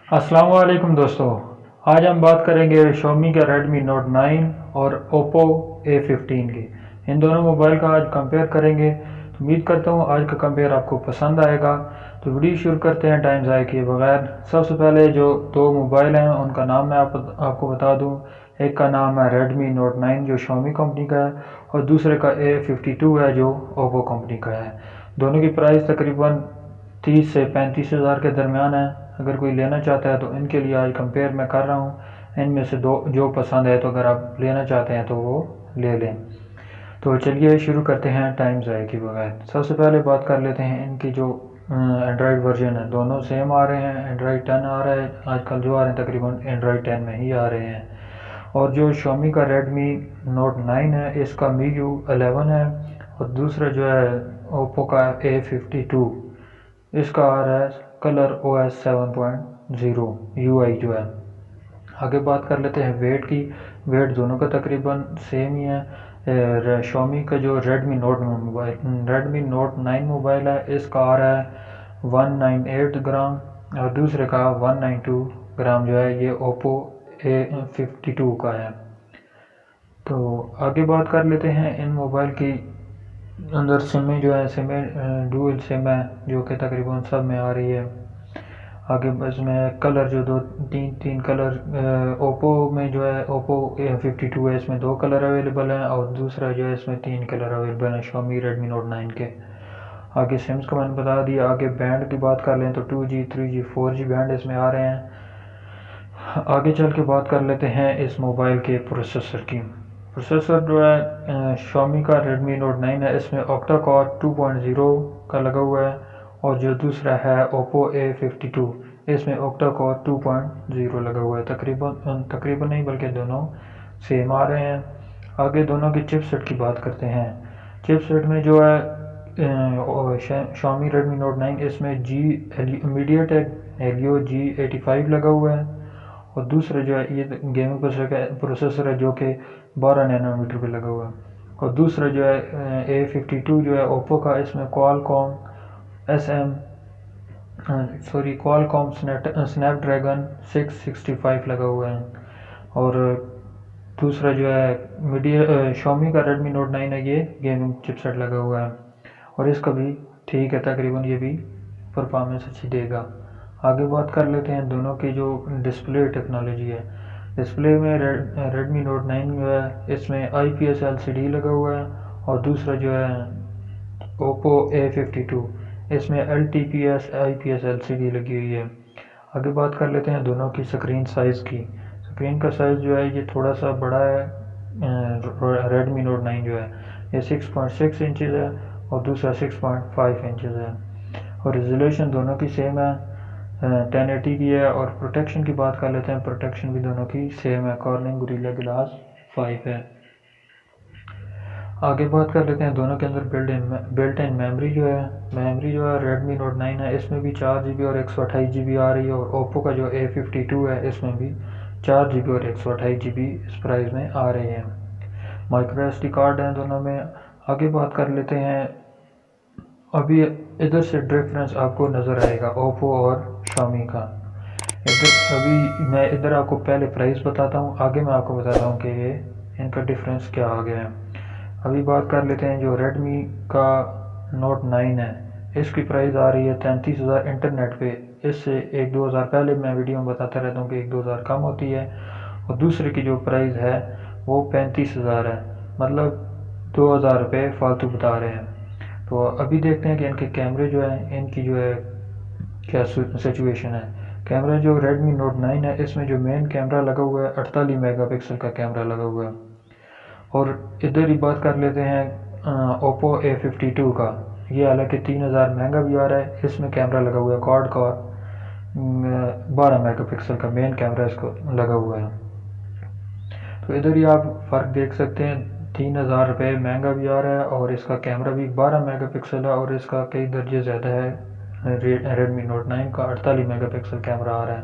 अस्सलाम वालेकुम दोस्तों। आज हम बात करेंगे Xiaomi का Redmi Note 9 और Oppo A15 की। इन दोनों मोबाइल का आज कंपेयर करेंगे। तो उम्मीद करता हूँ आज का कंपेयर आपको पसंद आएगा। तो वीडियो शुरू करते हैं टाइम ज़ाया किए बगैर। सबसे पहले जो दो मोबाइल हैं उनका नाम मैं आपको बता दूँ। एक का नाम है Redmi Note 9 जो Xiaomi कंपनी का है और दूसरे का A52 है जो Oppo कंपनी का है। दोनों की प्राइस तकरीबन 30 से 35 हज़ार के दरमियान है। अगर कोई लेना चाहता है तो इनके लिए आज कंपेयर मैं कर रहा हूँ। इनमें से दो जो पसंद है तो अगर आप लेना चाहते हैं तो वो ले लें। तो चलिए शुरू करते हैं टाइम ज़ाया के बगैर। सबसे पहले बात कर लेते हैं इनकी जो एंड्रॉयड वर्जन है। दोनों सेम आ रहे हैं। एंड्रॉयड 10 आ रहा है आजकल, जो आ रहे हैं तकरीबन एंड्रॉयड 10 में ही आ रहे हैं। और जो Xiaomi का Redmi Note 9 है इसका MIUI 11 है और दूसरा जो है Oppo का A52 इसका आ रहा है कलर OS 7.0 UI जो है। आगे बात कर लेते हैं वेट की। वेट दोनों का तकरीबन सेम ही है। Xiaomi का जो Redmi Note 9 मोबाइल है इसका आ रहा है 198 ग्राम और दूसरे का 192 ग्राम जो है ये Oppo A52 का है। तो आगे बात कर लेते हैं इन मोबाइल की अंदर सिमें जो है सिमें डुअल सिम है जो कि तकरीबन सब में आ रही है। आगे इसमें कलर जो दो तीन कलर ओप्पो में जो है Oppo A52 है इसमें 2 कलर अवेलेबल हैं और दूसरा जो है इसमें 3 कलर अवेलेबल हैं Xiaomi Redmi Note 9 के। आगे सिम्स का मैंने बता दिया। आगे बैंड की बात कर लें तो 2G 3G 4G बैंड इसमें आ रहे हैं। आगे चल के बात कर लेते हैं इस मोबाइल के प्रोसेसर की। प्रोसेसर जो है Xiaomi का Redmi Note 9 है इसमें ऑक्टा कोर 2.0 का लगा हुआ है और जो दूसरा है Oppo A52 इसमें ऑक्टा कोर 2.0 लगा हुआ है। तकरीबन नहीं बल्कि दोनों सेम आ रहे हैं। आगे दोनों की चिपसेट की बात करते हैं। चिपसेट में जो है Xiaomi Redmi Note 9 इसमें MediaTek Helio G85 लगा हुआ है और दूसरा जो है ये गेमिंग प्रोसेसर है जो कि 12 नैनोमीटर पे लगा हुआ है। और दूसरा जो है A52 जो है ओप्पो का इसमें क्वालकॉम स्नैपड्रैगन 665 लगा हुआ है। और दूसरा जो है Xiaomi का Redmi Note 9 है ये गेमिंग चिपसेट लगा हुआ है और इसका भी ठीक है, तकरीबन ये भी परफॉर्मेंस अच्छी देगा। आगे बात कर लेते हैं दोनों की जो डिस्प्ले टेक्नोलॉजी है। डिस्प्ले में Redmi Note 9 जो है इसमें IPS LCD लगा हुआ है और दूसरा जो है Oppo A52 इसमें LTPS IPS LCD लगी हुई है। आगे बात कर लेते हैं दोनों की स्क्रीन साइज़ की। स्क्रीन का साइज़ जो है ये थोड़ा सा बड़ा है। Redmi Note 9 जो है ये 6.6 इंचज़ है और दूसरा 6.5 इंचज़ है और रेजोल्यूशन दोनों की सेम है 1080 की है। और प्रोटेक्शन की बात कर लेते हैं। प्रोटेक्शन भी दोनों की सेम है, कॉर्निंग गोरिल्ला ग्लास 5 है। आगे बात कर लेते हैं दोनों के अंदर बिल्ट इन मेमोरी जो है Redmi Note 9 है इसमें भी 4GB और 128GB आ रही है और Oppo का जो A52 है इसमें भी 4GB और 128GB इस प्राइस में आ रहे हैं। माइक्रो SD कार्ड हैं दोनों में। आगे बात कर लेते हैं। अभी इधर से डिफरेंस आपको नज़र आएगा Oppo और Xiaomi का। अभी मैं इधर आपको पहले प्राइस बताता हूँ, आगे मैं आपको बताता हूँ कि ये इनका डिफरेंस क्या आ गया है। अभी बात कर लेते हैं जो Redmi का Note 9 है इसकी प्राइस आ रही है 33,000 इंटरनेट पे। इससे 1-2 हज़ार पहले मैं वीडियो में बताता रहता हूँ कि 1-2 हज़ार कम होती है। और दूसरे की जो प्राइस है वो 35,000 है, मतलब 2,000 रुपये फालतू बता रहे हैं। तो अभी देखते हैं कि इनके कैमरे जो है इनकी जो है क्या सिचुएशन है। कैमरा जो Redmi Note 9 है इसमें जो मेन कैमरा लगा हुआ है 48 मेगापिक्सल का कैमरा लगा हुआ है। और इधर ही बात कर लेते हैं Oppo A52 का। ये हालांकि 3,000 महंगा भी आ रहा है। इसमें कैमरा लगा हुआ है क्वाड का 12 मेगापिक्सल का मेन कैमरा इसको लगा हुआ है। तो इधर ही आप फ़र्क देख सकते हैं, 3,000 रुपये महंगा भी आ रहा है और इसका कैमरा भी 12 मेगापिक्सल है और इसका कई दर्जे ज़्यादा है। Redmi Note 9 का 48 मेगापिक्सल कैमरा आ रहा है।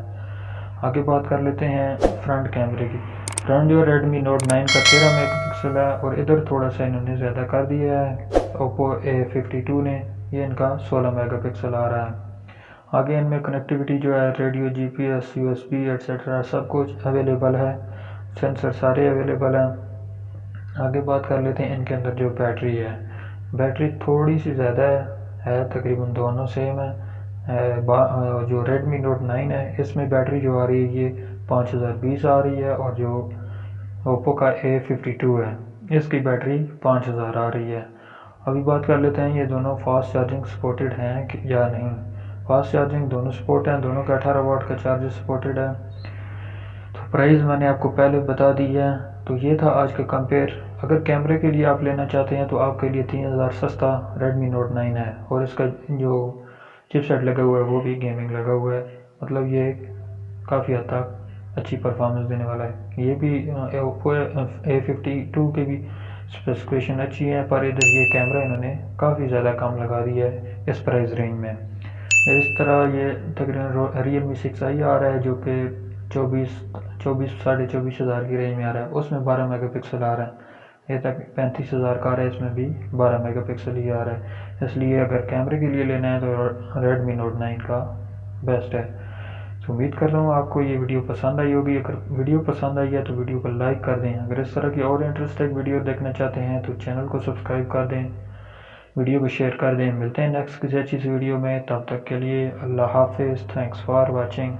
आगे बात कर लेते हैं फ्रंट कैमरे की। फ्रंट जो Redmi Note 9 का 13 मेगापिक्सल है और इधर थोड़ा सा इन्होंने ज़्यादा कर दिया है Oppo A52 ने, ये इनका 16 मेगापिक्सल आ रहा है। आगे इनमें कनेक्टिविटी जो है रेडियो, GPS, USB एट्सेट्रा सब कुछ अवेलेबल है, सेंसर सारे अवेलेबल हैं। आगे बात कर लेते हैं इनके अंदर जो बैटरी है। बैटरी थोड़ी सी ज़्यादा है, तकरीबन दोनों सेम है। जो Redmi Note 9 है इसमें बैटरी जो आ रही है ये 5020 आ रही है, और जो ओप्पो का A52 है इसकी बैटरी 5000 आ रही है। अभी बात कर लेते हैं ये दोनों फास्ट चार्जिंग सपोर्टेड हैं या नहीं। फास्ट चार्जिंग दोनों सपोर्ट हैं, दोनों का 18 वाट का चार्जर सपोर्टेड है। तो प्राइस मैंने आपको पहले बता दी है। तो ये था आज का कंपेयर। अगर कैमरे के लिए आप लेना चाहते हैं तो आपके लिए 3000 सस्ता Redmi Note 9 है, और इसका जो चिपसेट लगा हुआ है वो भी गेमिंग लगा हुआ है, मतलब ये काफ़ी हद तक अच्छी परफॉर्मेंस देने वाला है। ये भी ओप्पो A52 के भी स्पेसिफिकेशन अच्छी है, पर इधर ये कैमरा इन्होंने काफ़ी ज़्यादा कम लगा दिया है इस प्राइस रेंज में। इस तरह ये तकरीबन Realme 6i आ रहा है जो कि 24 हज़ार की रेंज में आ रहा है, उसमें 12 मेगापिक्सल आ रहा है। ये तक 35 हज़ार का आ रहा है, इसमें भी 12 मेगापिक्सल ही आ रहा है। इसलिए अगर कैमरे के लिए लेना है तो Redmi Note 9 का बेस्ट है। तो उम्मीद कर रहा हूँ आपको ये वीडियो पसंद आई होगी। अगर वीडियो पसंद आई है तो वीडियो को लाइक कर दें। अगर इस तरह की और इंटरेस्टिंग वीडियो देखना चाहते हैं तो चैनल को सब्सक्राइब कर दें, वीडियो को शेयर कर दें। मिलते हैं नेक्स्ट किसी अच्छी सी वीडियो में, तब तक के लिए अल्लाह हाफिज़। Thanks for watching.